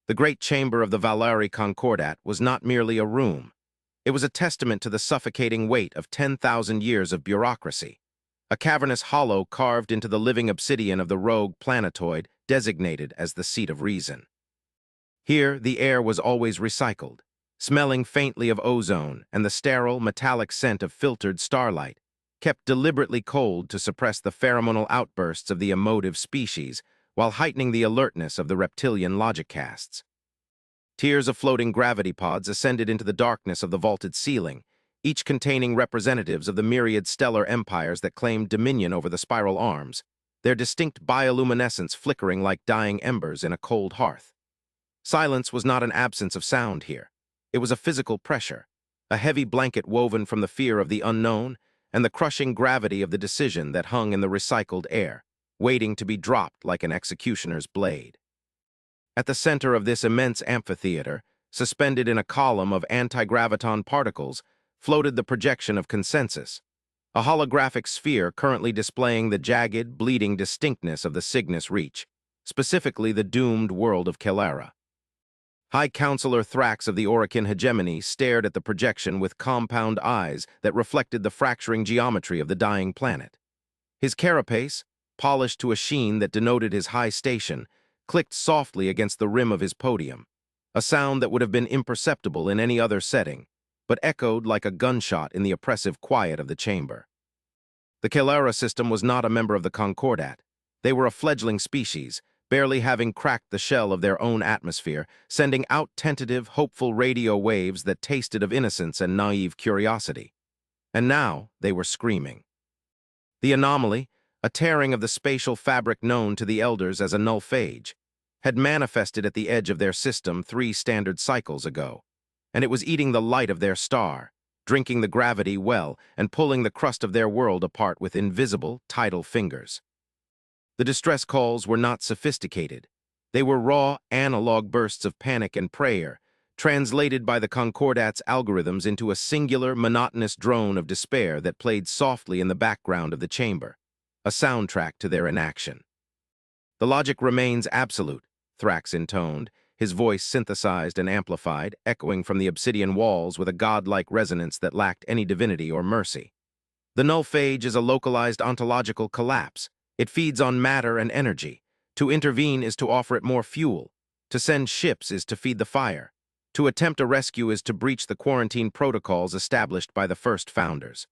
The great chamber of the Valari Concordat was not merely a room. It was a testament to the suffocating weight of 10,000 years of bureaucracy, a cavernous hollow carved into the living obsidian of the rogue planetoid designated as the seat of reason. Here, the air was always recycled, smelling faintly of ozone and the sterile, metallic scent of filtered starlight, kept deliberately cold to suppress the pheromonal outbursts of the emotive species while heightening the alertness of the reptilian logic casts. Tiers of floating gravity pods ascended into the darkness of the vaulted ceiling, each containing representatives of the myriad stellar empires that claimed dominion over the spiral arms, their distinct bioluminescence flickering like dying embers in a cold hearth. Silence was not an absence of sound here. It was a physical pressure, a heavy blanket woven from the fear of the unknown and the crushing gravity of the decision that hung in the recycled air, waiting to be dropped like an executioner's blade. At the center of this immense amphitheater, suspended in a column of anti-graviton particles, floated the projection of consensus, a holographic sphere currently displaying the jagged, bleeding distinctness of the Cygnus Reach, specifically the doomed world of Kelara. High Counselor Thrax of the Orican hegemony stared at the projection with compound eyes that reflected the fracturing geometry of the dying planet. His carapace, polished to a sheen that denoted his high station, clicked softly against the rim of his podium, a sound that would have been imperceptible in any other setting, but echoed like a gunshot in the oppressive quiet of the chamber. The Kelara system was not a member of the Concordat. They were a fledgling species, barely having cracked the shell of their own atmosphere, sending out tentative, hopeful radio waves that tasted of innocence and naive curiosity. And now they were screaming. The anomaly, a tearing of the spatial fabric known to the elders as a null phage, had manifested at the edge of their system 3 standard cycles ago, and it was eating the light of their star, drinking the gravity well, and pulling the crust of their world apart with invisible, tidal fingers. The distress calls were not sophisticated. They were raw, analog bursts of panic and prayer, translated by the Concordat's algorithms into a singular, monotonous drone of despair that played softly in the background of the chamber, a soundtrack to their inaction. "The logic remains absolute," Thrax intoned, his voice synthesized and amplified, echoing from the obsidian walls with a godlike resonance that lacked any divinity or mercy. "The null phage is a localized ontological collapse. It feeds on matter and energy. To intervene is to offer it more fuel. To send ships is to feed the fire. To attempt a rescue is to breach the quarantine protocols established by the first founders.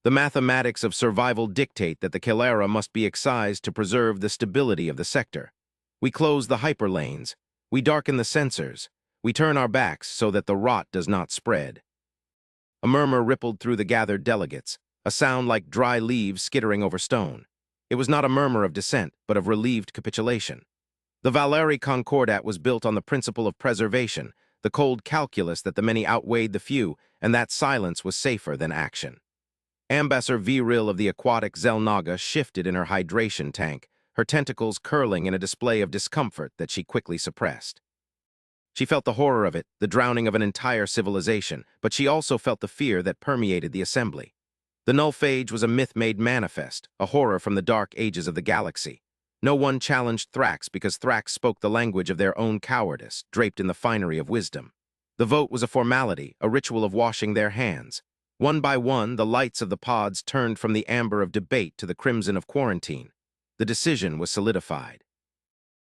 The mathematics of survival dictate that the Kelara must be excised to preserve the stability of the sector. We close the hyperlanes. We darken the sensors. We turn our backs so that the rot does not spread." A murmur rippled through the gathered delegates, a sound like dry leaves skittering over stone. It was not a murmur of dissent, but of relieved capitulation. The Valari Concordat was built on the principle of preservation, the cold calculus that the many outweighed the few, and that silence was safer than action. Ambassador Viril of the aquatic Zelnaga shifted in her hydration tank, her tentacles curling in a display of discomfort that she quickly suppressed. She felt the horror of it, the drowning of an entire civilization, but she also felt the fear that permeated the assembly. The null phage was a myth made manifest, a horror from the dark ages of the galaxy. No one challenged Thrax because Thrax spoke the language of their own cowardice, draped in the finery of wisdom. The vote was a formality, a ritual of washing their hands. One by one, the lights of the pods turned from the amber of debate to the crimson of quarantine. The decision was solidified.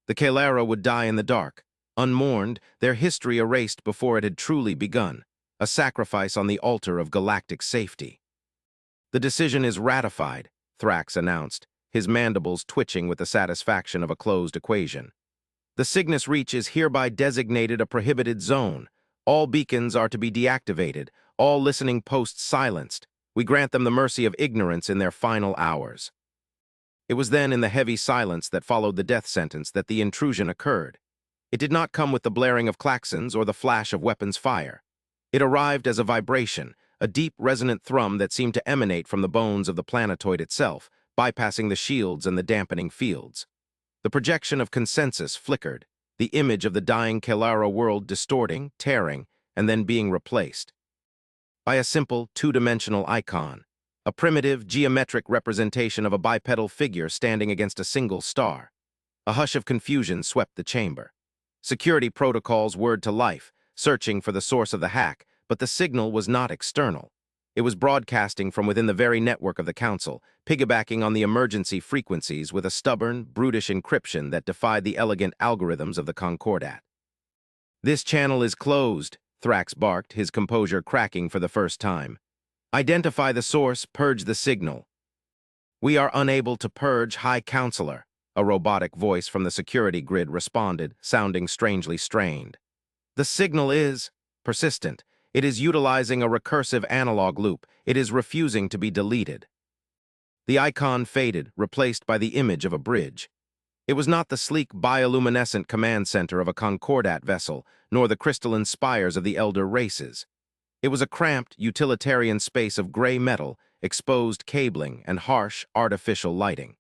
The Kelara would die in the dark, unmourned, their history erased before it had truly begun, a sacrifice on the altar of galactic safety. "The decision is ratified," Thrax announced, his mandibles twitching with the satisfaction of a closed equation. "The Cygnus Reach is hereby designated a prohibited zone. All beacons are to be deactivated, all listening posts silenced. We grant them the mercy of ignorance in their final hours." It was then in the heavy silence that followed the death sentence that the intrusion occurred. It did not come with the blaring of klaxons or the flash of weapons fire. It arrived as a vibration, a deep, resonant thrum that seemed to emanate from the bones of the planetoid itself, bypassing the shields and the dampening fields. The projection of consensus flickered, the image of the dying Kelara world distorting, tearing, and then being replaced by a simple, two-dimensional icon, a primitive, geometric representation of a bipedal figure standing against a single star. A hush of confusion swept the chamber. Security protocols whirred to life, searching for the source of the hack, but the signal was not external. It was broadcasting from within the very network of the Council, piggybacking on the emergency frequencies with a stubborn, brutish encryption that defied the elegant algorithms of the Concordat. "This channel is closed," Thrax barked, his composure cracking for the first time. "Identify the source, purge the signal." "We are unable to purge, High Counselor," a robotic voice from the security grid responded, sounding strangely strained. "The signal is persistent. It is utilizing a recursive analog loop. It is refusing to be deleted." The icon faded, replaced by the image of a bridge. It was not the sleek bioluminescent command center of a Concordat vessel, nor the crystalline spires of the elder races. It was a cramped, utilitarian space of gray metal, exposed cabling, and harsh, artificial lighting.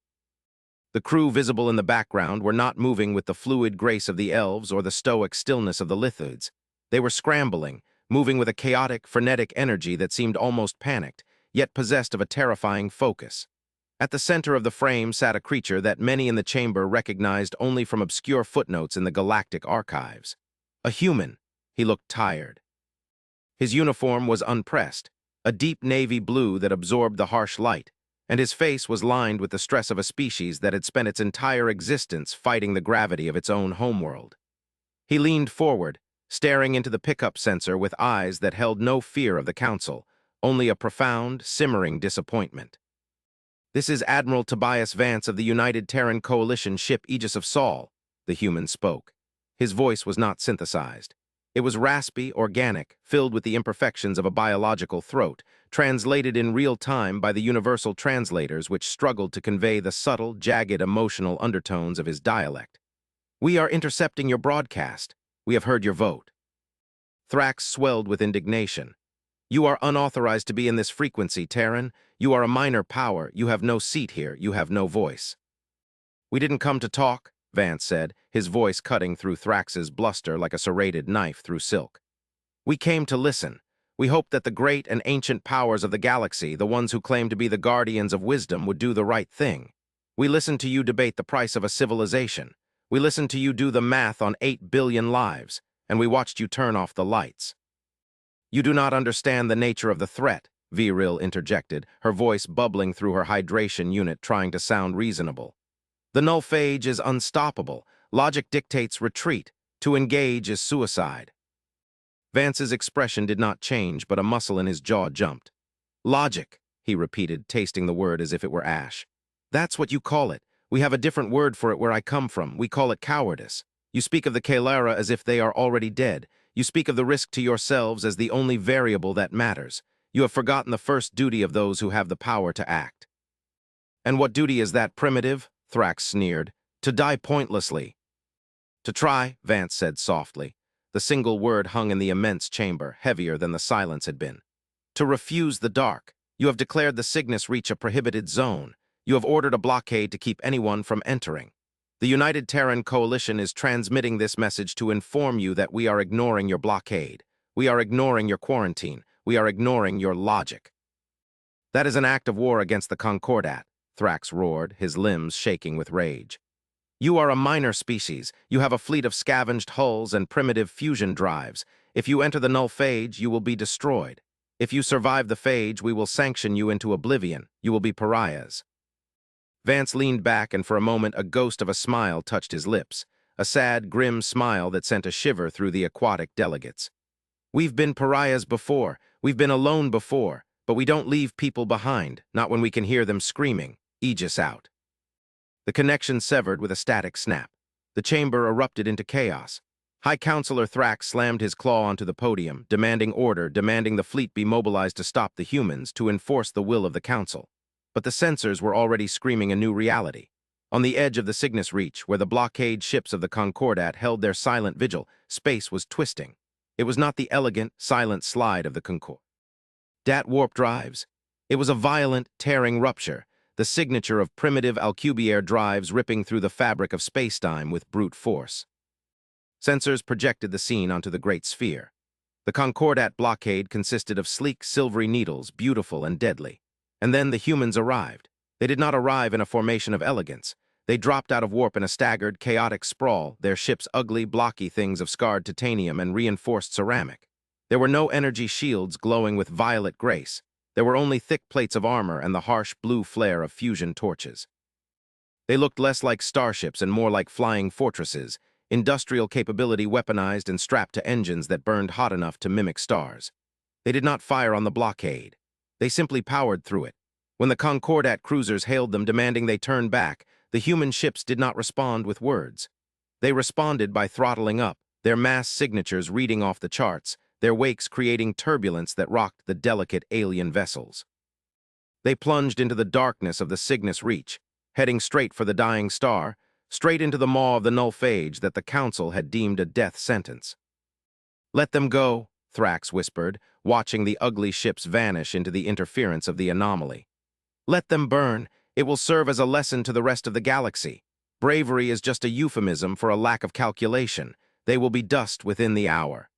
The crew visible in the background were not moving with the fluid grace of the elves or the stoic stillness of the lithoids. They were scrambling, moving with a chaotic, frenetic energy that seemed almost panicked, yet possessed of a terrifying focus. At the center of the frame sat a creature that many in the chamber recognized only from obscure footnotes in the galactic archives. A human. He looked tired. His uniform was unpressed, a deep navy blue that absorbed the harsh light, and his face was lined with the stress of a species that had spent its entire existence fighting the gravity of its own homeworld. He leaned forward, staring into the pickup sensor with eyes that held no fear of the Council, only a profound, simmering disappointment. "This is Admiral Tobias Vance of the United Terran Coalition ship Aegis of Sol," the human spoke. His voice was not synthesized. It was raspy, organic, filled with the imperfections of a biological throat, translated in real time by the universal translators which struggled to convey the subtle, jagged emotional undertones of his dialect. "We are intercepting your broadcast. We have heard your vote." Thrax swelled with indignation. "You are unauthorized to be in this frequency, Terran. You are a minor power. You have no seat here. You have no voice." "We didn't come to talk," Vance said, his voice cutting through Thrax's bluster like a serrated knife through silk. "We came to listen. We hoped that the great and ancient powers of the galaxy, the ones who claim to be the guardians of wisdom, would do the right thing. We listened to you debate the price of a civilization. We listened to you do the math on 8 billion lives, and we watched you turn off the lights." "You do not understand the nature of the threat," Viril interjected, her voice bubbling through her hydration unit trying to sound reasonable. "The null phage is unstoppable. Logic dictates retreat. To engage is suicide." Vance's expression did not change, but a muscle in his jaw jumped. "Logic," he repeated, tasting the word as if it were ash. "That's what you call it. We have a different word for it where I come from. We call it cowardice. You speak of the Kalara as if they are already dead. You speak of the risk to yourselves as the only variable that matters. You have forgotten the first duty of those who have the power to act." "And what duty is that, primitive?" Thrax sneered. "To die pointlessly." "To try," Vance said softly. The single word hung in the immense chamber, heavier than the silence had been. "To refuse the dark. You have declared the Cygnus reach a prohibited zone. You have ordered a blockade to keep anyone from entering. The United Terran Coalition is transmitting this message to inform you that we are ignoring your blockade. We are ignoring your quarantine. We are ignoring your logic." "That is an act of war against the Concordat," Thrax roared, his limbs shaking with rage. "You are a minor species. You have a fleet of scavenged hulls and primitive fusion drives. If you enter the null phage, you will be destroyed. If you survive the phage, we will sanction you into oblivion. You will be pariahs." Vance leaned back, and for a moment a ghost of a smile touched his lips, a sad, grim smile that sent a shiver through the aquatic delegates. "We've been pariahs before. We've been alone before. But we don't leave people behind, not when we can hear them screaming, 'Aegis out.'" The connection severed with a static snap. The chamber erupted into chaos. High Counselor Thrax slammed his claw onto the podium, demanding order, demanding the fleet be mobilized to stop the humans, to enforce the will of the Council. But the sensors were already screaming a new reality. On the edge of the Cygnus Reach, where the blockade ships of the Concordat held their silent vigil, space was twisting. It was not the elegant, silent slide of the Concordat warp drives. It was a violent, tearing rupture, the signature of primitive Alcubierre drives ripping through the fabric of spacetime with brute force. Sensors projected the scene onto the great sphere. The Concordat blockade consisted of sleek, silvery needles, beautiful and deadly. And then the humans arrived. They did not arrive in a formation of elegance. They dropped out of warp in a staggered, chaotic sprawl, their ships ugly, blocky things of scarred titanium and reinforced ceramic. There were no energy shields glowing with violet grace. There were only thick plates of armor and the harsh blue flare of fusion torches. They looked less like starships and more like flying fortresses, industrial capability weaponized and strapped to engines that burned hot enough to mimic stars. They did not fire on the blockade. They simply powered through it. When the Concordat cruisers hailed them demanding they turn back, the human ships did not respond with words. They responded by throttling up, their mass signatures reading off the charts, their wakes creating turbulence that rocked the delicate alien vessels. They plunged into the darkness of the Cygnus Reach, heading straight for the dying star, straight into the maw of the null phage that the Council had deemed a death sentence. "Let them go," Thrax whispered, watching the ugly ships vanish into the interference of the anomaly. "Let them burn. It will serve as a lesson to the rest of the galaxy. Bravery is just a euphemism for a lack of calculation. They will be dust within the hour."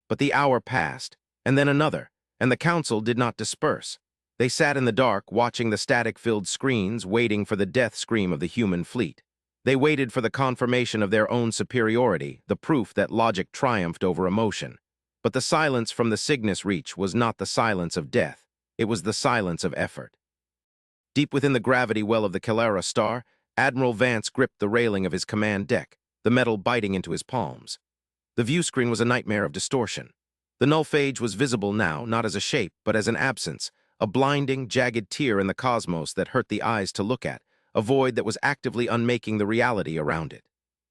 But the hour passed, and then another, and the Council did not disperse. They sat in the dark, watching the static-filled screens, waiting for the death scream of the human fleet. They waited for the confirmation of their own superiority, the proof that logic triumphed over emotion. But the silence from the Cygnus Reach was not the silence of death. It was the silence of effort. Deep within the gravity well of the Calera star, Admiral Vance gripped the railing of his command deck, the metal biting into his palms. The view screen was a nightmare of distortion. The null phage was visible now, not as a shape, but as an absence, a blinding, jagged tear in the cosmos that hurt the eyes to look at, a void that was actively unmaking the reality around it.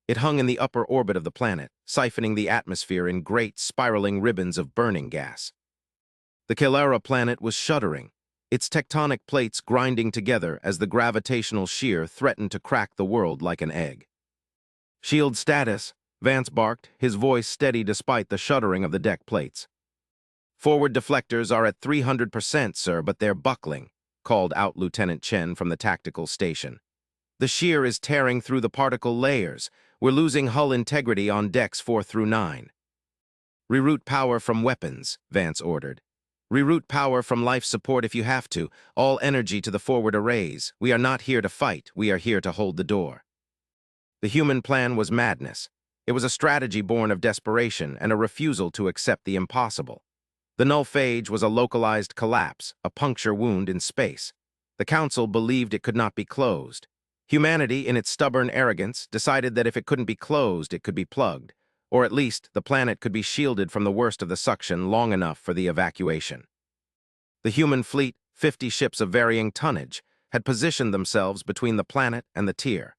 It hung in the upper orbit of the planet, siphoning the atmosphere in great, spiraling ribbons of burning gas. The Calera planet was shuddering, its tectonic plates grinding together as the gravitational shear threatened to crack the world like an egg. "Shield status," Vance barked, his voice steady despite the shuddering of the deck plates. "Forward deflectors are at 300%, sir, but they're buckling," called out Lieutenant Chen from the tactical station. "The shear is tearing through the particle layers. We're losing hull integrity on decks 4 through 9. "Reroute power from weapons," Vance ordered. "Reroute power from life support if you have to. All energy to the forward arrays. We are not here to fight. We are here to hold the door." The human plan was madness. It was a strategy born of desperation and a refusal to accept the impossible. The null phage was a localized collapse, a puncture wound in space. The Council believed it could not be closed. Humanity, in its stubborn arrogance, decided that if it couldn't be closed, it could be plugged, or at least the planet could be shielded from the worst of the suction long enough for the evacuation. The human fleet, 50 ships of varying tonnage, had positioned themselves between the planet and the tier.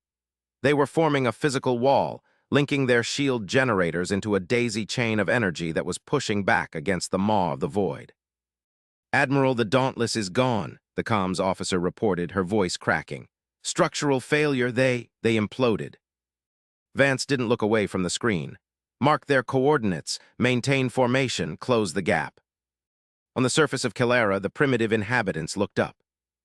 They were forming a physical wall, linking their shield generators into a daisy chain of energy that was pushing back against the maw of the void. "Admiral, the Dauntless is gone," the comms officer reported, her voice cracking. "Structural failure, they imploded." Vance didn't look away from the screen. "Mark their coordinates, maintain formation, close the gap." On the surface of Calera, the primitive inhabitants looked up.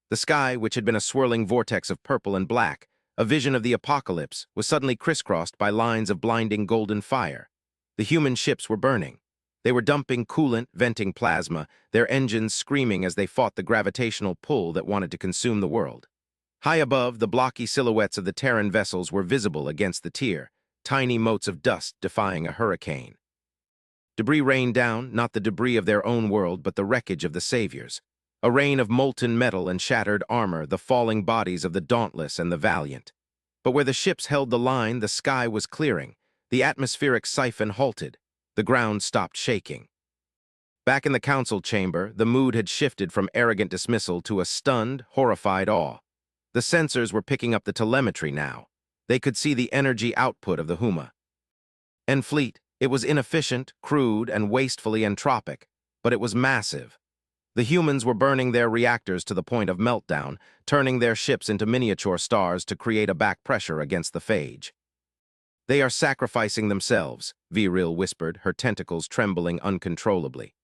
The sky, which had been a swirling vortex of purple and black, a vision of the apocalypse, was suddenly crisscrossed by lines of blinding golden fire. The human ships were burning. They were dumping coolant, venting plasma, their engines screaming as they fought the gravitational pull that wanted to consume the world. High above, the blocky silhouettes of the Terran vessels were visible against the tier, tiny motes of dust defying a hurricane. Debris rained down, not the debris of their own world, but the wreckage of the saviors. A rain of molten metal and shattered armor, the falling bodies of the Dauntless and the Valiant. But where the ships held the line, the sky was clearing. The atmospheric siphon halted. The ground stopped shaking. Back in the council chamber, the mood had shifted from arrogant dismissal to a stunned, horrified awe. The sensors were picking up the telemetry now. They could see the energy output of the Huma. And fleet, it was inefficient, crude, and wastefully entropic, but it was massive. The humans were burning their reactors to the point of meltdown, turning their ships into miniature stars to create a back pressure against the phage. "They are sacrificing themselves," Viril whispered, her tentacles trembling uncontrollably.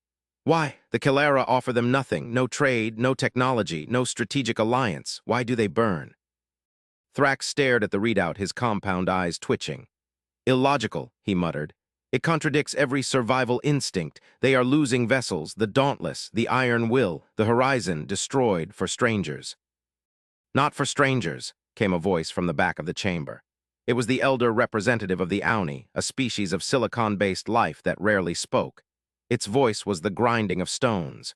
"Why? The Calera offer them nothing, no trade, no technology, no strategic alliance. Why do they burn?" Thrax stared at the readout, his compound eyes twitching. "Illogical," he muttered. "It contradicts every survival instinct. They are losing vessels, the Dauntless, the Iron Will, the Horizon destroyed for strangers." "Not for strangers," came a voice from the back of the chamber. It was the elder representative of the Auni, a species of silicon-based life that rarely spoke. Its voice was the grinding of stones.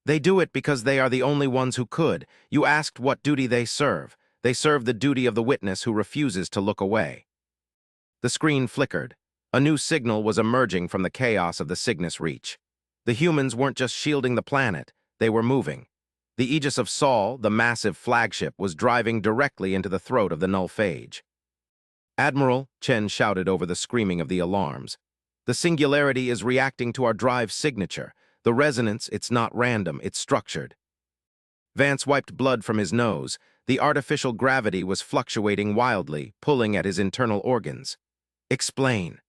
They do it because they are the only ones who could. You asked what duty they serve. They serve the duty of the witness who refuses to look away. The screen flickered. A new signal was emerging from the chaos of the Cygnus Reach. The humans weren't just shielding the planet, they were moving. The Aegis of Sol, the massive flagship, was driving directly into the throat of the null phage. "Admiral," Chen shouted over the screaming of the alarms. "The singularity is reacting to our drive signature. The resonance, it's not random, it's structured." Vance wiped blood from his nose. The artificial gravity was fluctuating wildly, pulling at his internal organs. "Explain."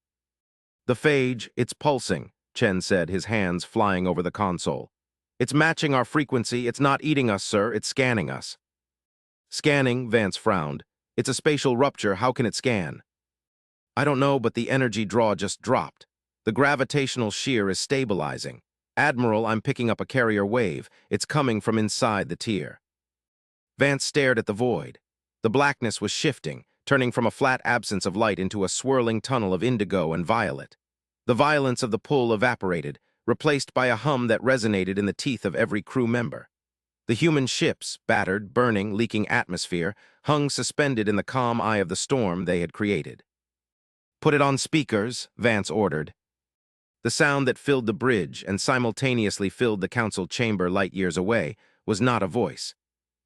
"The phage, it's pulsing," Chen said, his hands flying over the console. "It's matching our frequency. It's not eating us, sir. It's scanning us." "Scanning," Vance frowned. "It's a spatial rupture. How can it scan?" "I don't know, but the energy draw just dropped. The gravitational shear is stabilizing. Admiral, I'm picking up a carrier wave. It's coming from inside the tier." Vance stared at the void. The blackness was shifting, turning from a flat absence of light into a swirling tunnel of indigo and violet. The violence of the pull evaporated, replaced by a hum that resonated in the teeth of every crew member. The human ships, battered, burning, leaking atmosphere, hung suspended in the calm eye of the storm they had created. "Put it on speakers," Vance ordered. The sound that filled the bridge and simultaneously filled the council chamber light years away was not a voice.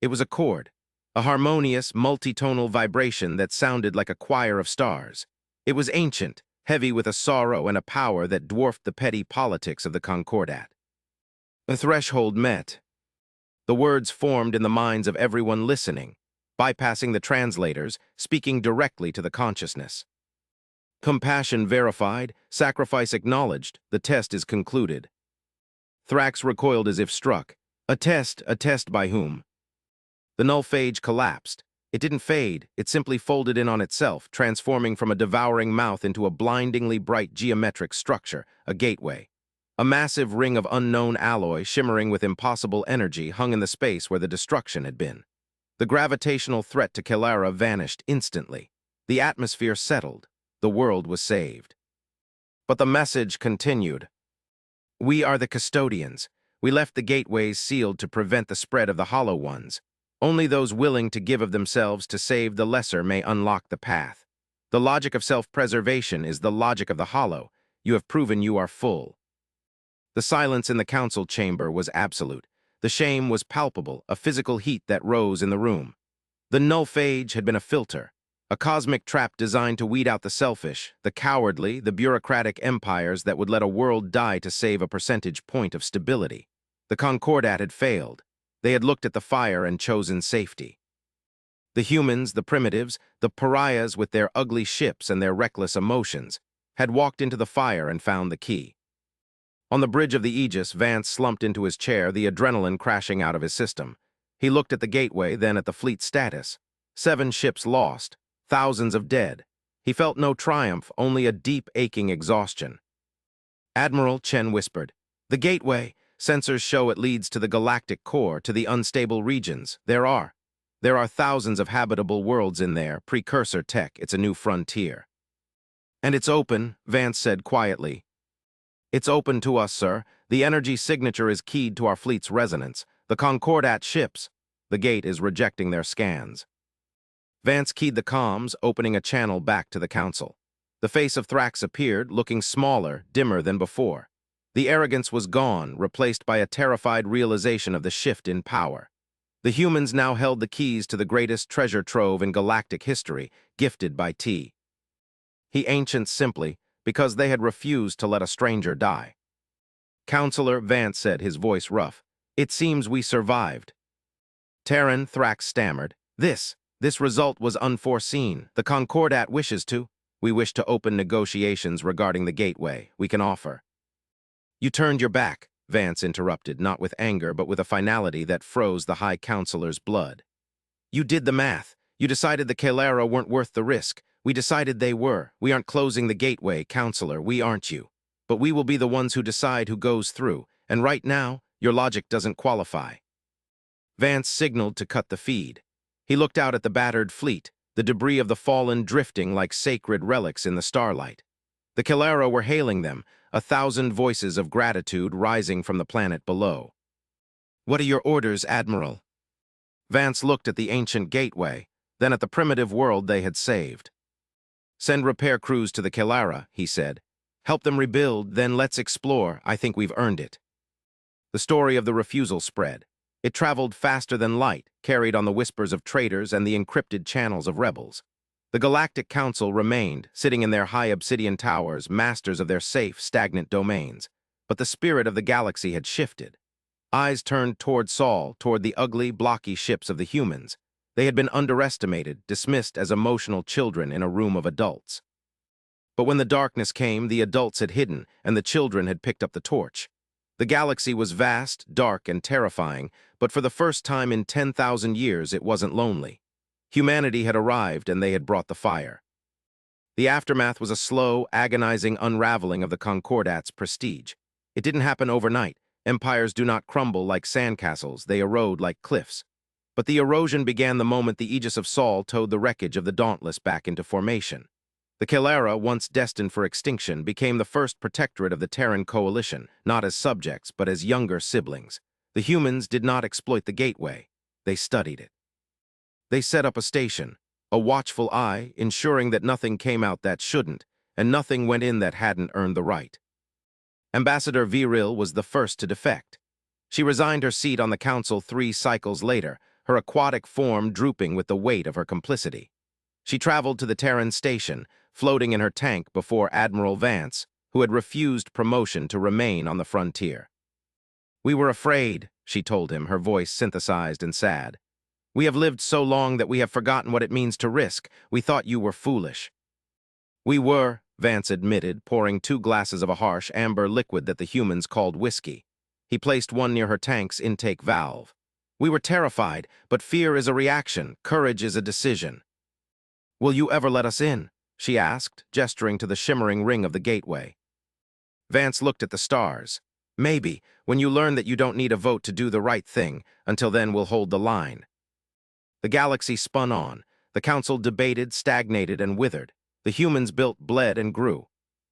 It was a chord, a harmonious, multitonal vibration that sounded like a choir of stars. It was ancient, heavy with a sorrow and a power that dwarfed the petty politics of the Concordat. The threshold met. The words formed in the minds of everyone listening, bypassing the translators, speaking directly to the consciousness. "Compassion verified, sacrifice acknowledged, the test is concluded." Thrax recoiled as if struck. A test by whom? The null phage collapsed. It didn't fade, it simply folded in on itself, transforming from a devouring mouth into a blindingly bright geometric structure, a gateway. A massive ring of unknown alloy, shimmering with impossible energy, hung in the space where the destruction had been. The gravitational threat to Kelara vanished instantly. The atmosphere settled. The world was saved. But the message continued. "We are the custodians. We left the gateways sealed to prevent the spread of the Hollow Ones. Only those willing to give of themselves to save the lesser may unlock the path. The logic of self-preservation is the logic of the Hollow. You have proven you are full." The silence in the council chamber was absolute. The shame was palpable, a physical heat that rose in the room. The null phage had been a filter, a cosmic trap designed to weed out the selfish, the cowardly, the bureaucratic empires that would let a world die to save a percentage point of stability. The Concordat had failed. They had looked at the fire and chosen safety. The humans, the primitives, the pariahs with their ugly ships and their reckless emotions, had walked into the fire and found the key. On the bridge of the Aegis, Vance slumped into his chair, the adrenaline crashing out of his system. He looked at the gateway, then at the fleet status. 7 ships lost, thousands of dead. He felt no triumph, only a deep, aching exhaustion. "Admiral," Chen whispered, "the gateway, sensors show it leads to the galactic core, to the unstable regions. There are thousands of habitable worlds in there, precursor tech. It's a new frontier." "And it's open," Vance said quietly. "It's open to us, sir. The energy signature is keyed to our fleet's resonance. The Concordat ships. The gate is rejecting their scans." Vance keyed the comms, opening a channel back to the council. The face of Thrax appeared, looking smaller, dimmer than before. The arrogance was gone, replaced by a terrified realization of the shift in power. The humans now held the keys to the greatest treasure trove in galactic history, gifted by T. He ancient simply, because they had refused to let a stranger die. "Counselor," Vance said, his voice rough, "it seems we survived." "Terran," Thrax stammered, This result was unforeseen. The Concordat wishes to. We wish to open negotiations regarding the gateway. We can offer." "You turned your back," Vance interrupted, not with anger, but with a finality that froze the High Counselor's blood. "You did the math. You decided the Kelara weren't worth the risk. We decided they were. We aren't closing the gateway, Counselor. We aren't you. But we will be the ones who decide who goes through. And right now, your logic doesn't qualify." Vance signaled to cut the feed. He looked out at the battered fleet, the debris of the fallen drifting like sacred relics in the starlight. The Calera were hailing them, 1,000 voices of gratitude rising from the planet below. "What are your orders, Admiral?" Vance looked at the ancient gateway, then at the primitive world they had saved. "Send repair crews to the Calera," he said. "Help them rebuild, then let's explore. I think we've earned it." The story of the refusal spread. It traveled faster than light, carried on the whispers of traitors and the encrypted channels of rebels. The Galactic Council remained, sitting in their high obsidian towers, masters of their safe, stagnant domains. But the spirit of the galaxy had shifted. Eyes turned toward Saul, toward the ugly, blocky ships of the humans. They had been underestimated, dismissed as emotional children in a room of adults. But when the darkness came, the adults had hidden, and the children had picked up the torch. The galaxy was vast, dark, and terrifying, but for the first time in 10,000 years it wasn't lonely. Humanity had arrived, and they had brought the fire. The aftermath was a slow, agonizing unraveling of the Concordat's prestige. It didn't happen overnight. Empires do not crumble like sandcastles, they erode like cliffs. But the erosion began the moment the Aegis of Saul towed the wreckage of the Dauntless back into formation. The Calera, once destined for extinction, became the first protectorate of the Terran coalition, not as subjects, but as younger siblings. The humans did not exploit the gateway. They studied it. They set up a station, a watchful eye, ensuring that nothing came out that shouldn't, and nothing went in that hadn't earned the right. Ambassador Viril was the first to defect. She resigned her seat on the council 3 cycles later, her aquatic form drooping with the weight of her complicity. She traveled to the Terran station, floating in her tank before Admiral Vance, who had refused promotion to remain on the frontier. "We were afraid," she told him, her voice synthesized and sad. "We have lived so long that we have forgotten what it means to risk. We thought you were foolish." "We were," Vance admitted, pouring 2 glasses of a harsh, amber liquid that the humans called whiskey. He placed one near her tank's intake valve. "We were terrified, but fear is a reaction, courage is a decision." "Will you ever let us in?" she asked, gesturing to the shimmering ring of the gateway. Vance looked at the stars. "Maybe, when you learn that you don't need a vote to do the right thing. Until then, we'll hold the line." The galaxy spun on. The council debated, stagnated, and withered. The humans built, bled, and grew.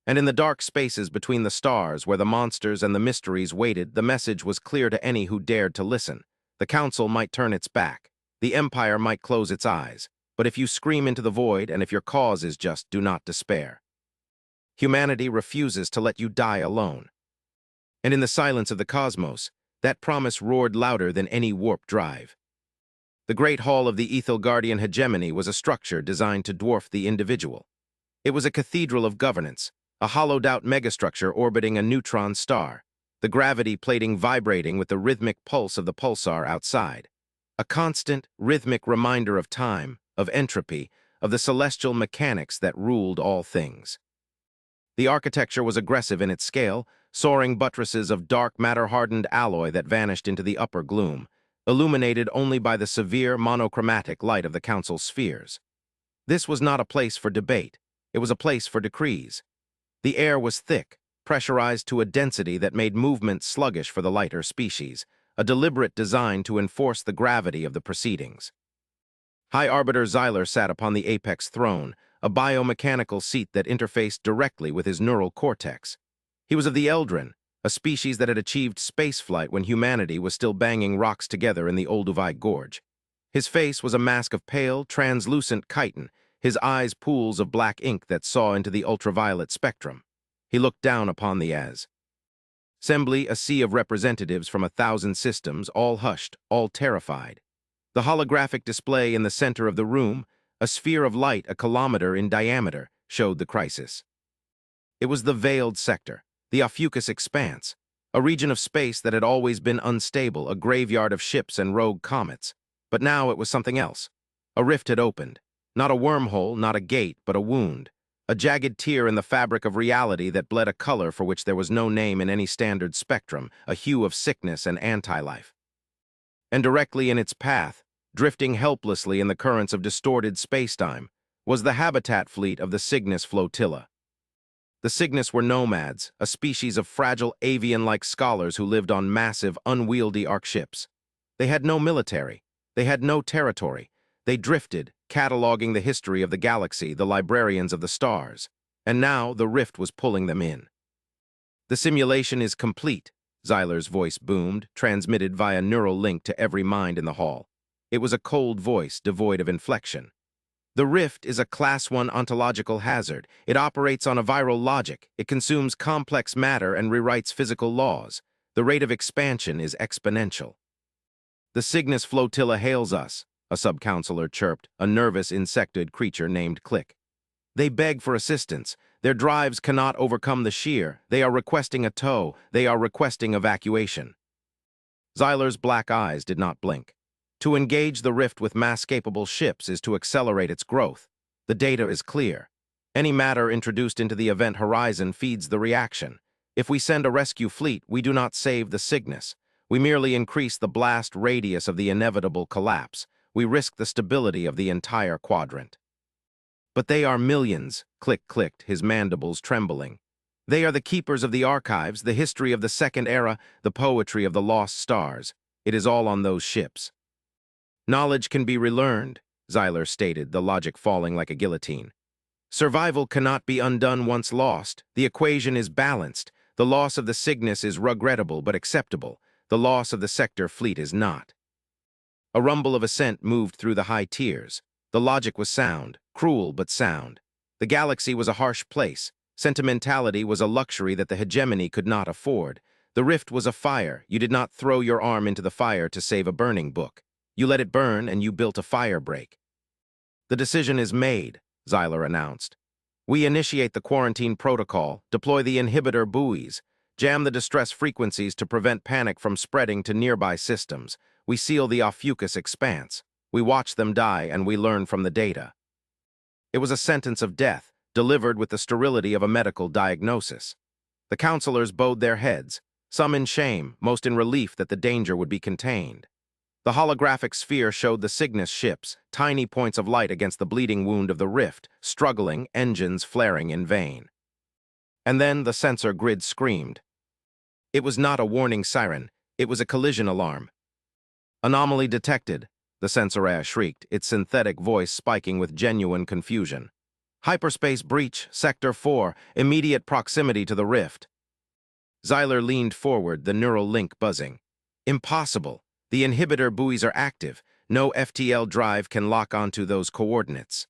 And in the dark spaces between the stars, where the monsters and the mysteries waited, the message was clear to any who dared to listen. The council might turn its back. The empire might close its eyes. But if you scream into the void, and if your cause is just, do not despair. Humanity refuses to let you die alone. And in the silence of the cosmos, that promise roared louder than any warp drive. The Great Hall of the Ethelgardian hegemony was a structure designed to dwarf the individual. It was a cathedral of governance, a hollowed-out megastructure orbiting a neutron star, the gravity plating vibrating with the rhythmic pulse of the pulsar outside. A constant, rhythmic reminder of time, of entropy, of the celestial mechanics that ruled all things. The architecture was aggressive in its scale, soaring buttresses of dark matter-hardened alloy that vanished into the upper gloom, illuminated only by the severe monochromatic light of the council's spheres. This was not a place for debate. It was a place for decrees. The air was thick, pressurized to a density that made movement sluggish for the lighter species, a deliberate design to enforce the gravity of the proceedings. High Arbiter Xyler sat upon the apex throne, a biomechanical seat that interfaced directly with his neural cortex. He was of the Eldrin, a species that had achieved spaceflight when humanity was still banging rocks together in the Olduvai Gorge. His face was a mask of pale, translucent chitin, his eyes pools of black ink that saw into the ultraviolet spectrum. He looked down upon the assembly, a sea of representatives from 1,000 systems, all hushed, all terrified. The holographic display in the center of the room, a sphere of light a kilometer in diameter, showed the crisis. It was the veiled sector, the Ophiuchus expanse, a region of space that had always been unstable, a graveyard of ships and rogue comets. But now it was something else. A rift had opened. Not a wormhole, not a gate, but a wound. A jagged tear in the fabric of reality that bled a color for which there was no name in any standard spectrum, a hue of sickness and anti-life. And directly in its path, drifting helplessly in the currents of distorted spacetime, was the habitat fleet of the Cygnus flotilla. The Cygnus were nomads, a species of fragile avian-like scholars who lived on massive, unwieldy arc ships. They had no military. They had no territory. They drifted, cataloging the history of the galaxy, the librarians of the stars. And now the rift was pulling them in. The simulation is complete, Zyler's voice boomed, transmitted via neural link to every mind in the hall. It was a cold voice, devoid of inflection. The rift is a Class 1 ontological hazard. It operates on a viral logic. It consumes complex matter and rewrites physical laws. The rate of expansion is exponential. The Cygnus flotilla hails us, a sub-counselor chirped, a nervous insectoid creature named Click. They beg for assistance. Their drives cannot overcome the shear. They are requesting a tow. They are requesting evacuation. Zyler's black eyes did not blink. To engage the rift with mass-capable ships is to accelerate its growth. The data is clear. Any matter introduced into the event horizon feeds the reaction. If we send a rescue fleet, we do not save the Cygnus. We merely increase the blast radius of the inevitable collapse. We risk the stability of the entire quadrant. But they are millions, Click clicked, his mandibles trembling. They are the keepers of the archives, the history of the Second Era, the poetry of the lost stars. It is all on those ships. Knowledge can be relearned, Zyler stated, the logic falling like a guillotine. Survival cannot be undone once lost. The equation is balanced. The loss of the Cygnus is regrettable but acceptable. The loss of the sector fleet is not. A rumble of assent moved through the high tiers. The logic was sound, cruel but sound. The galaxy was a harsh place. Sentimentality was a luxury that the hegemony could not afford. The rift was a fire. You did not throw your arm into the fire to save a burning book. You let it burn and you built a fire break. The decision is made, Zyler announced. We initiate the quarantine protocol, deploy the inhibitor buoys, jam the distress frequencies to prevent panic from spreading to nearby systems. We seal the Ophiuchus expanse. We watch them die and we learn from the data. It was a sentence of death, delivered with the sterility of a medical diagnosis. The counselors bowed their heads, some in shame, most in relief that the danger would be contained. The holographic sphere showed the Cygnus ships, tiny points of light against the bleeding wound of the rift, struggling, engines flaring in vain. And then the sensor grid screamed. It was not a warning siren, it was a collision alarm. Anomaly detected, the sensor shrieked, its synthetic voice spiking with genuine confusion. Hyperspace breach, Sector 4, immediate proximity to the rift. Zyler leaned forward, the neural link buzzing. Impossible. The inhibitor buoys are active. No FTL drive can lock onto those coordinates.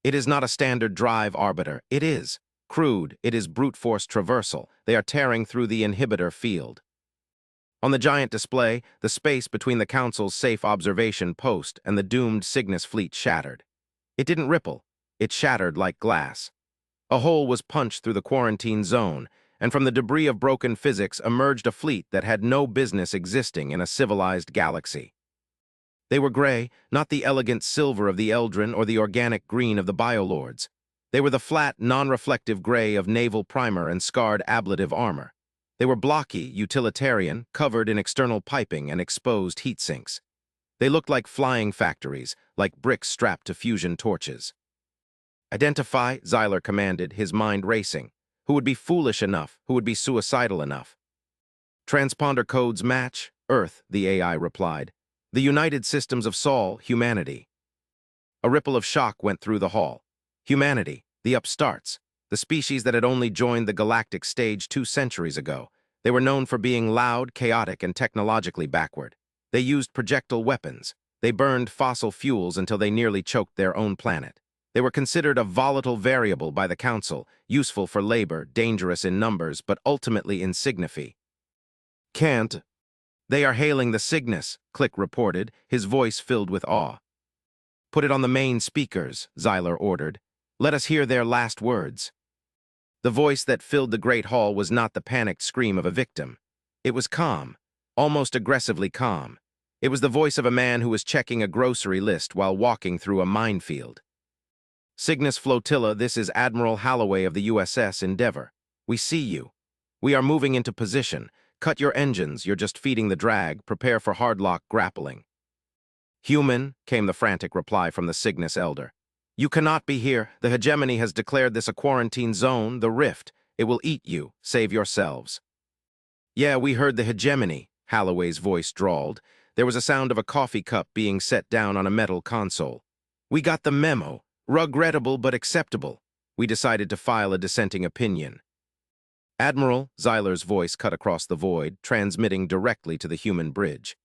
It is not a standard drive arbiter. It is crude. It is brute force traversal. They are tearing through the inhibitor field. On the giant display, the space between the Council's safe observation post and the doomed Cygnus fleet shattered. It didn't ripple. It shattered like glass. A hole was punched through the quarantine zone, and from the debris of broken physics emerged a fleet that had no business existing in a civilized galaxy. They were gray, not the elegant silver of the Eldrin or the organic green of the Biolords. They were the flat, non-reflective gray of naval primer and scarred ablative armor. They were blocky, utilitarian, covered in external piping and exposed heat sinks. They looked like flying factories, like bricks strapped to fusion torches. Identify, Zyler commanded, his mind racing. Who would be foolish enough? Who would be suicidal enough? Transponder codes match. Earth, the AI replied. The United Systems of Sol, humanity. A ripple of shock went through the hall. Humanity, the upstarts, the species that had only joined the galactic stage 2 centuries ago. They were known for being loud, chaotic, and technologically backward. They used projectile weapons. They burned fossil fuels until they nearly choked their own planet. They were considered a volatile variable by the Council, useful for labor, dangerous in numbers, but ultimately insignificant. Can't. They are hailing the Cygnus, Click reported, his voice filled with awe. Put it on the main speakers, Zyler ordered. Let us hear their last words. The voice that filled the great hall was not the panicked scream of a victim. It was calm, almost aggressively calm. It was the voice of a man who was checking a grocery list while walking through a minefield. Cygnus Flotilla, this is Admiral Halloway of the USS Endeavor. We see you. We are moving into position. Cut your engines, you're just feeding the drag. Prepare for hardlock grappling. Human, came the frantic reply from the Cygnus Elder. You cannot be here. The hegemony has declared this a quarantine zone, the rift. It will eat you. Save yourselves. Yeah, we heard the hegemony, Halloway's voice drawled. There was a sound of a coffee cup being set down on a metal console. "We got the memo. Regrettable but acceptable." We decided to file a dissenting opinion. "Admiral," Zyler's voice cut across the void, transmitting directly to the human bridge.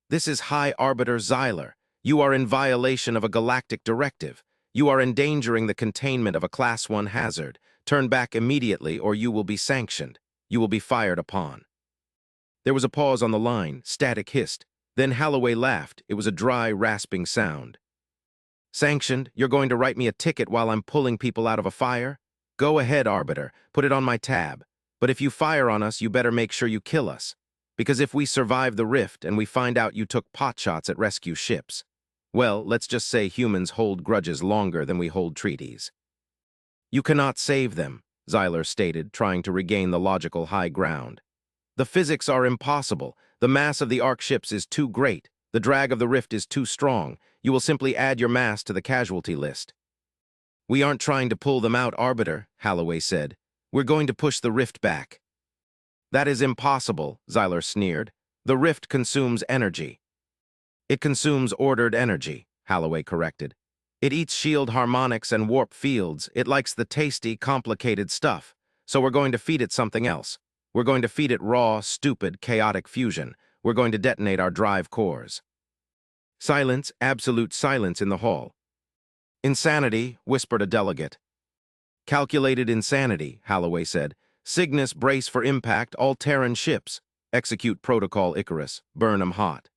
"This is High Arbiter Zyler. You are in violation of a galactic directive. You are endangering the containment of a Class 1 hazard. Turn back immediately or you will be sanctioned. You will be fired upon." There was a pause on the line, static hissed. Then Holloway laughed. It was a dry, rasping sound. "Sanctioned? You're going to write me a ticket while I'm pulling people out of a fire? Go ahead, Arbiter. Put it on my tab. But if you fire on us, you better make sure you kill us. Because if we survive the rift and we find out you took potshots at rescue ships, well, let's just say humans hold grudges longer than we hold treaties." "You cannot save them," Zyler stated, trying to regain the logical high ground. "The physics are impossible. The mass of the Ark ships is too great. The drag of the rift is too strong. You will simply add your mass to the casualty list." "We aren't trying to pull them out, Arbiter," Holloway said. "We're going to push the rift back." "That is impossible," Zyler sneered. "The rift consumes energy." "It consumes ordered energy," Holloway corrected. "It eats shield harmonics and warp fields. It likes the tasty, complicated stuff. So we're going to feed it something else. We're going to feed it raw, stupid, chaotic fusion. We're going to detonate our drive cores." Silence, absolute silence in the hall. "Insanity," whispered a delegate. "Calculated insanity," Holloway said. "Cygnus, brace for impact, all Terran ships. Execute Protocol Icarus. Burn 'em hot."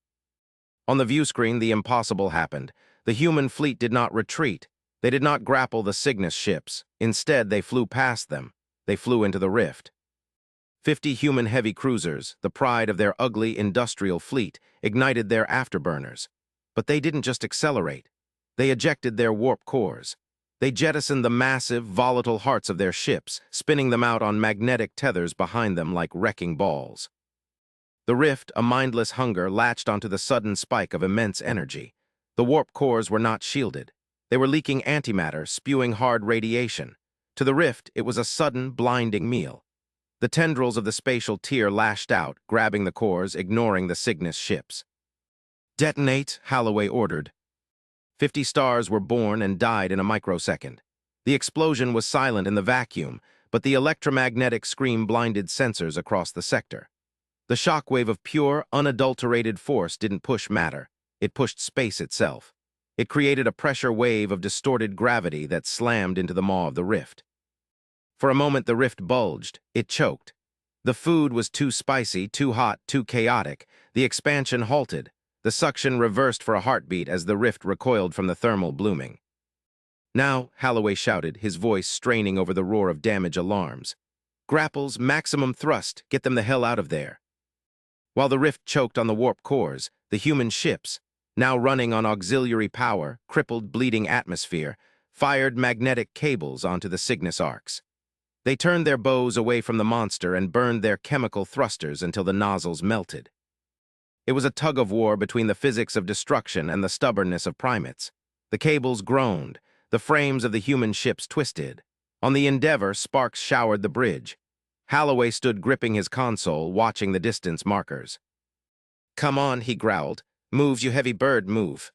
On the view screen, the impossible happened. The human fleet did not retreat. They did not grapple the Cygnus ships. Instead, they flew past them. They flew into the rift. 50 human heavy cruisers, the pride of their ugly industrial fleet, ignited their afterburners. But they didn't just accelerate. They ejected their warp cores. They jettisoned the massive, volatile hearts of their ships, spinning them out on magnetic tethers behind them like wrecking balls. The rift, a mindless hunger, latched onto the sudden spike of immense energy. The warp cores were not shielded. They were leaking antimatter, spewing hard radiation. To the rift, it was a sudden, blinding meal. The tendrils of the spatial tier lashed out, grabbing the cores, ignoring the Cygnus ships. "Detonate," Holloway ordered. 50 stars were born and died in a microsecond. The explosion was silent in the vacuum, but the electromagnetic scream blinded sensors across the sector. The shockwave of pure, unadulterated force didn't push matter. It pushed space itself. It created a pressure wave of distorted gravity that slammed into the maw of the rift. For a moment, the rift bulged. It choked. The food was too spicy, too hot, too chaotic. The expansion halted. The suction reversed for a heartbeat as the rift recoiled from the thermal blooming. "Now," Holloway shouted, his voice straining over the roar of damage alarms. "Grapples, maximum thrust, get them the hell out of there." While the rift choked on the warp cores, the human ships, now running on auxiliary power, crippled, bleeding atmosphere, fired magnetic cables onto the Cygnus arcs. They turned their bows away from the monster and burned their chemical thrusters until the nozzles melted. It was a tug-of-war between the physics of destruction and the stubbornness of primates. The cables groaned. The frames of the human ships twisted. On the Endeavor, sparks showered the bridge. Holloway stood gripping his console, watching the distance markers. "Come on," he growled. "Move, you heavy bird, move."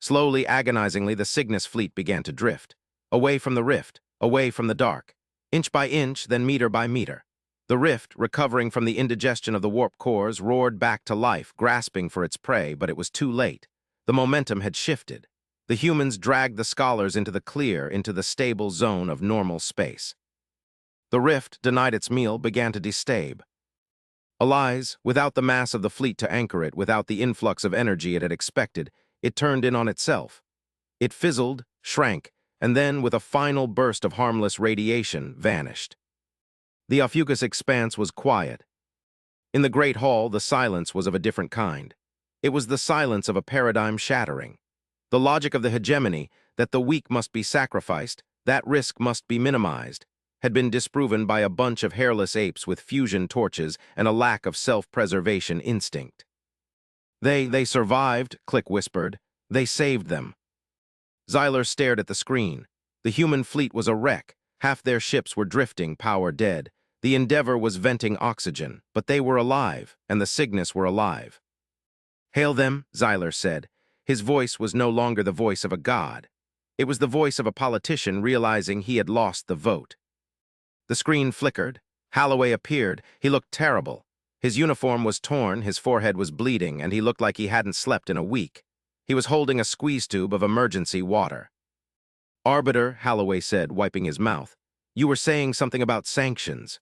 Slowly, agonizingly, the Cygnus fleet began to drift. Away from the rift, away from the dark. Inch by inch, then meter by meter. The rift, recovering from the indigestion of the warp cores, roared back to life, grasping for its prey, but it was too late. The momentum had shifted. The humans dragged the scholars into the clear, into the stable zone of normal space. The rift, denied its meal, began to destabe. Alive, without the mass of the fleet to anchor it, without the influx of energy it had expected, it turned in on itself. It fizzled, shrank, and then, with a final burst of harmless radiation, vanished. The Ophiuchus expanse was quiet. In the Great Hall, the silence was of a different kind. It was the silence of a paradigm shattering. The logic of the hegemony, that the weak must be sacrificed, that risk must be minimized, had been disproven by a bunch of hairless apes with fusion torches and a lack of self-preservation instinct. They survived," Click whispered. "They saved them." Zyler stared at the screen. The human fleet was a wreck. Half their ships were drifting, power dead. The Endeavor was venting oxygen, but they were alive, and the Cygnus were alive. Hail them, Xyler said. His voice was no longer the voice of a god. It was the voice of a politician realizing he had lost the vote. The screen flickered. Holloway appeared. He looked terrible. His uniform was torn, his forehead was bleeding, and he looked like he hadn't slept in a week. He was holding a squeeze tube of emergency water. Arbiter, Holloway said, wiping his mouth. You were saying something about sanctions.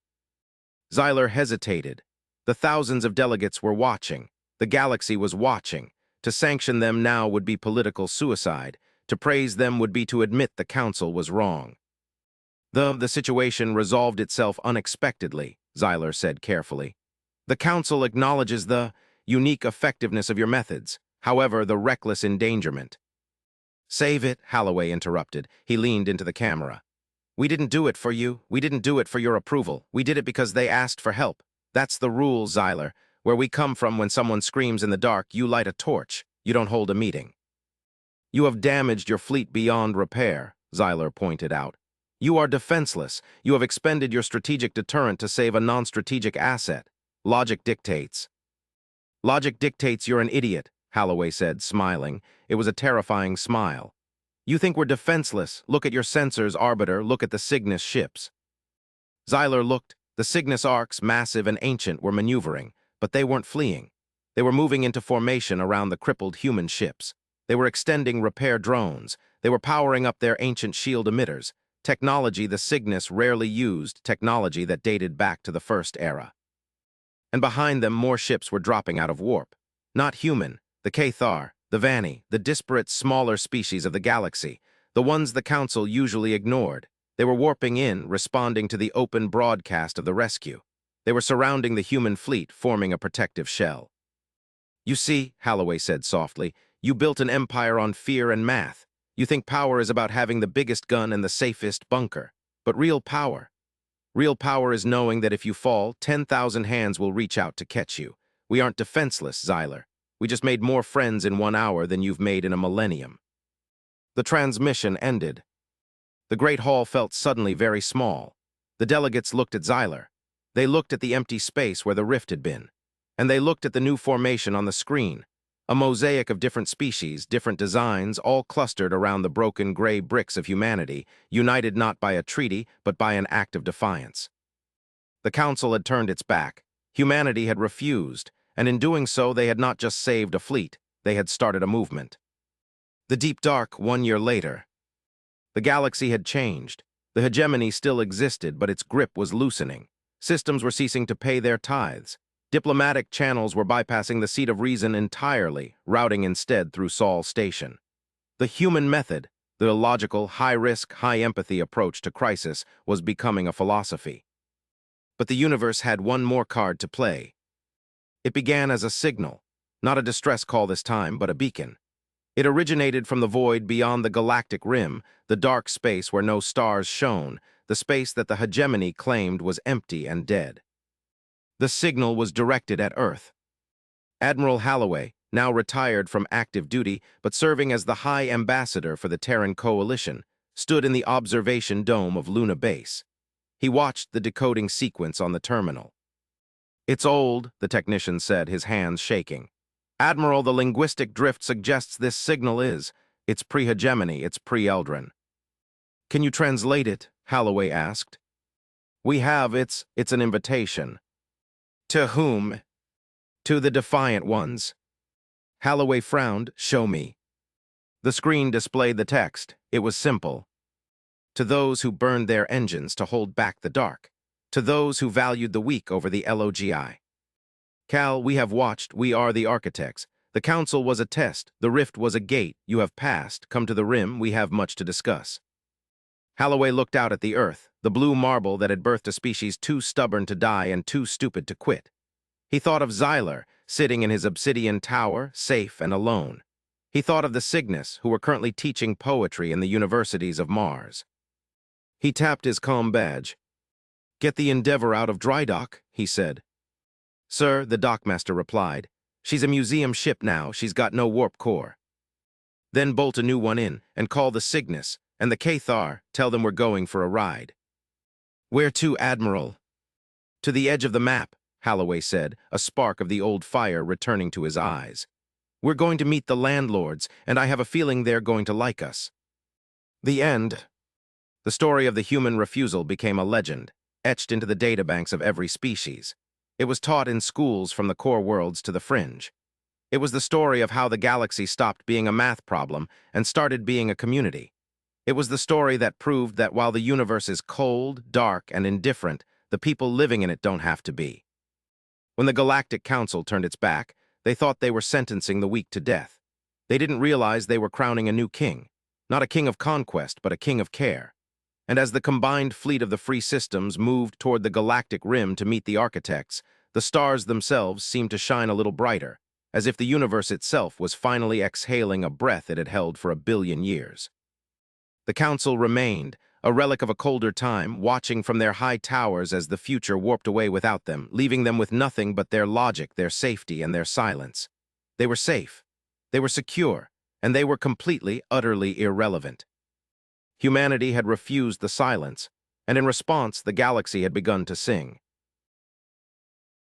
Xyler hesitated. The thousands of delegates were watching. The galaxy was watching. To sanction them now would be political suicide. To praise them would be to admit the council was wrong. The situation resolved itself unexpectedly, Xyler said carefully. The council acknowledges the unique effectiveness of your methods, however, the reckless endangerment. Save it, Holloway interrupted. He leaned into the camera. We didn't do it for you. We didn't do it for your approval. We did it because they asked for help. That's the rule, Xyler. Where we come from, when someone screams in the dark, you light a torch. You don't hold a meeting. You have damaged your fleet beyond repair, Xyler pointed out. You are defenseless. You have expended your strategic deterrent to save a non-strategic asset. Logic dictates. Logic dictates you're an idiot, Holloway said, smiling. It was a terrifying smile. You think we're defenseless. Look at your sensors, Arbiter. Look at the Cygnus ships. Xyler looked. The Cygnus arcs, massive and ancient, were maneuvering, but they weren't fleeing. They were moving into formation around the crippled human ships. They were extending repair drones. They were powering up their ancient shield emitters. Technology the Cygnus rarely used, technology that dated back to the First Era. And behind them, more ships were dropping out of warp. Not human, the Cathar, the Vanni, the disparate, smaller species of the galaxy, the ones the Council usually ignored. They were warping in, responding to the open broadcast of the rescue. They were surrounding the human fleet, forming a protective shell. You see, Holloway said softly, you built an empire on fear and math. You think power is about having the biggest gun and the safest bunker. But real power is knowing that if you fall, 10,000 hands will reach out to catch you. We aren't defenseless, Xyler. We just made more friends in 1 hour than you've made in a millennium. The transmission ended. The Great Hall felt suddenly very small. The delegates looked at Xyler. They looked at the empty space where the rift had been. And they looked at the new formation on the screen. A mosaic of different species, different designs, all clustered around the broken gray bricks of humanity, united not by a treaty, but by an act of defiance. The Council had turned its back. Humanity had refused, and in doing so they had not just saved a fleet, they had started a movement. The deep dark, 1 year later. The galaxy had changed. The hegemony still existed, but its grip was loosening. Systems were ceasing to pay their tithes. Diplomatic channels were bypassing the seat of reason entirely, routing instead through Sol Station. The human method, the illogical, high-risk, high-empathy approach to crisis, was becoming a philosophy. But the universe had one more card to play. It began as a signal, not a distress call this time, but a beacon. It originated from the void beyond the galactic rim, the dark space where no stars shone, the space that the hegemony claimed was empty and dead. The signal was directed at Earth. Admiral Holloway, now retired from active duty but serving as the High Ambassador for the Terran Coalition, stood in the observation dome of Luna Base. He watched the decoding sequence on the terminal. It's old, the technician said, his hands shaking. Admiral, the linguistic drift suggests this signal is. It's pre-hegemony, it's pre-Eldrin. Can you translate it? Holloway asked. We have, it's an invitation. To whom? To the defiant ones. Holloway frowned. Show me. The screen displayed the text. It was simple. To those who burned their engines to hold back the dark. To those who valued the weak over the LOGI. Cal, we have watched. We are the architects. The Council was a test. The rift was a gate. You have passed. Come to the rim. We have much to discuss. Holloway looked out at the Earth, the blue marble that had birthed a species too stubborn to die and too stupid to quit. He thought of Xyler, sitting in his obsidian tower, safe and alone. He thought of the Cygnus, who were currently teaching poetry in the universities of Mars. He tapped his comm badge. Get the Endeavor out of dry dock, he said. Sir, the dockmaster replied. She's a museum ship now, she's got no warp core. Then bolt a new one in, and call the Cygnus, and the Cathar, tell them we're going for a ride. Where to, Admiral? To the edge of the map, Holloway said, a spark of the old fire returning to his eyes. We're going to meet the landlords, and I have a feeling they're going to like us." The end. The story of the human refusal became a legend, etched into the databanks of every species. It was taught in schools from the core worlds to the fringe. It was the story of how the galaxy stopped being a math problem and started being a community. It was the story that proved that while the universe is cold, dark, and indifferent, the people living in it don't have to be. When the Galactic Council turned its back, they thought they were sentencing the weak to death. They didn't realize they were crowning a new king. Not a king of conquest, but a king of care. And as the combined fleet of the free systems moved toward the galactic rim to meet the architects, the stars themselves seemed to shine a little brighter, as if the universe itself was finally exhaling a breath it had held for 1 billion years. The council remained, a relic of a colder time, watching from their high towers as the future warped away without them, leaving them with nothing but their logic, their safety, and their silence. They were safe, they were secure, and they were completely, utterly irrelevant. Humanity had refused the silence, and in response, the galaxy had begun to sing.